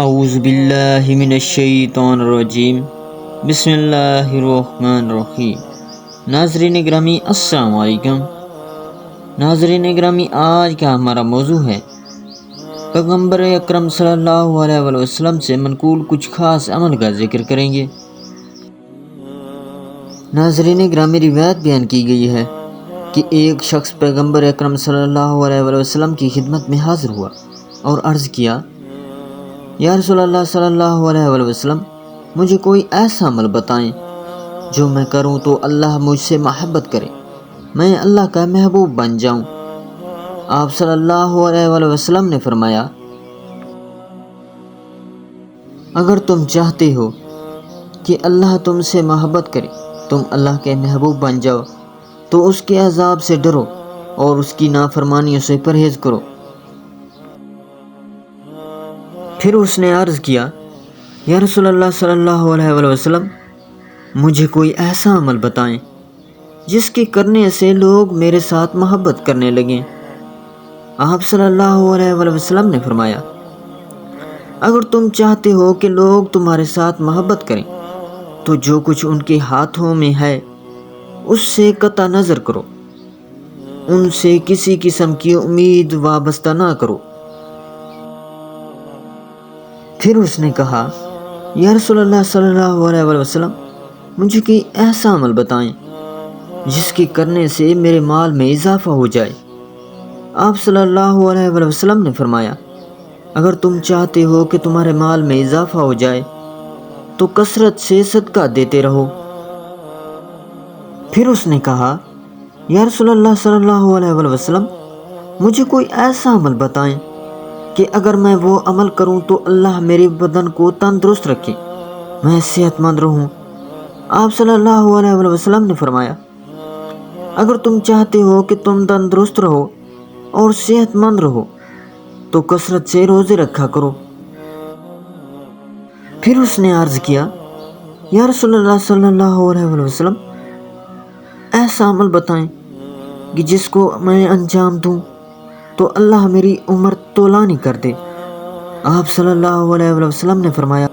اعوذ باللہ من الشیطان الرجیم، بسم اللہ الرحمن الرحیم۔ ناظرین گرامی السلام علیکم۔ ناظرین گرامی، آج کا ہمارا موضوع ہے پیغمبر اکرم صلی اللہ علیہ وآلہ وسلم سے منقول کچھ خاص عمل کا ذکر کریں گے۔ ناظرین گرامی، روایت بیان کی گئی ہے کہ ایک شخص پیغمبر اکرم صلی اللہ علیہ وآلہ وسلم کی خدمت میں حاضر ہوا اور عرض کیا، یا رسول اللہ صلی اللہ علیہ وآلہ وسلم، مجھے کوئی ایسا عمل بتائیں جو میں کروں تو اللہ مجھ سے محبت کرے، میں اللہ کا محبوب بن جاؤں۔ آپ صلی اللہ علیہ وآلہ وسلم نے فرمایا، اگر تم چاہتے ہو کہ اللہ تم سے محبت کرے، تم اللہ کے محبوب بن جاؤ، تو اس کے عذاب سے ڈرو اور اس کی نافرمانیوں سے پرہیز کرو۔ پھر اس نے عرض کیا، یا رسول اللہ صلی اللہ علیہ وآلہ وسلم، مجھے کوئی ایسا عمل بتائیں جس کے کرنے سے لوگ میرے ساتھ محبت کرنے لگیں۔ آپ صلی اللہ علیہ وآلہ وسلم نے فرمایا، اگر تم چاہتے ہو کہ لوگ تمہارے ساتھ محبت کریں تو جو کچھ ان کے ہاتھوں میں ہے اس سے قطع نظر کرو، ان سے کسی قسم کی امید وابستہ نہ کرو۔ پھر اس نے کہا، یا رسول اللہ صلی اللہ علیہ وآلہ وسلم، مجھے کوئی ایسا عمل بتائیں جس کے کرنے سے میرے مال میں اضافہ ہو جائے۔ آپ صلی اللہ علیہ وآلہ وسلم نے فرمایا، اگر تم چاہتے ہو کہ تمہارے مال میں اضافہ ہو جائے تو کثرت سے صدقہ دیتے رہو۔ پھر اس نے کہا، یا رسول اللہ صلی اللہ علیہ وآلہ وسلم، مجھے کوئی ایسا عمل بتائیں کہ اگر میں وہ عمل کروں تو اللہ میرے بدن کو تندرست رکھے، میں صحت مند رہوں۔ آپ صلی اللہ علیہ وآلہ وسلم نے فرمایا، اگر تم چاہتے ہو کہ تم تندرست رہو اور صحت مند رہو تو کثرت سے روزے رکھا کرو۔ پھر اس نے عرض کیا، یا رسول اللہ صلی اللہ علیہ وآلہ وسلم، ایسا عمل بتائیں کہ جس کو میں انجام دوں تو اللہ میری عمر طولانی کر دے۔ آپ صلی اللہ علیہ وآلہ وسلم نے فرمایا،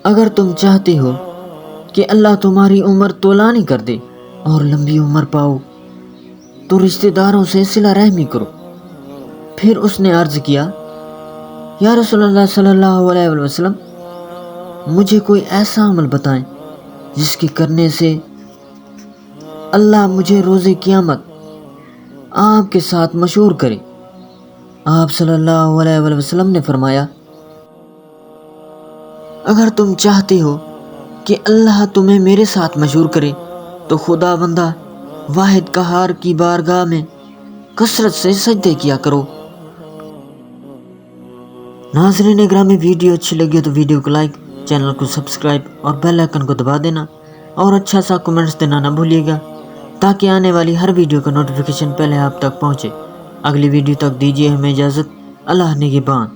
اگر تم چاہتے ہو کہ اللہ تمہاری عمر طولانی کر دے اور لمبی عمر پاؤ تو رشتہ داروں سے صلہ رحمی کرو۔ پھر اس نے عرض کیا، یا رسول اللہ صلی اللہ علیہ وآلہ وسلم، مجھے کوئی ایسا عمل بتائیں جس کے کرنے سے اللہ مجھے روز قیامت آپ کے ساتھ مشہور کرے۔ آپ صلی اللہ علیہ وآلہ وسلم نے فرمایا، اگر تم چاہتے ہو کہ اللہ تمہیں میرے ساتھ مشہور کرے تو خدا بندہ واحد قہار کی بارگاہ میں کثرت سے سجدے کیا کرو۔ ناظرین گرامی، ویڈیو اچھی لگی تو ویڈیو کو لائک، چینل کو سبسکرائب اور بیل آئیکن کو دبا دینا اور اچھا سا کمنٹس دینا نہ بھولیے گا تاکہ آنے والی ہر ویڈیو کا نوٹیفیکیشن پہلے آپ تک پہنچے۔ اگلی ویڈیو تک دیجیے ہمیں اجازت۔ اللہ نگہبان۔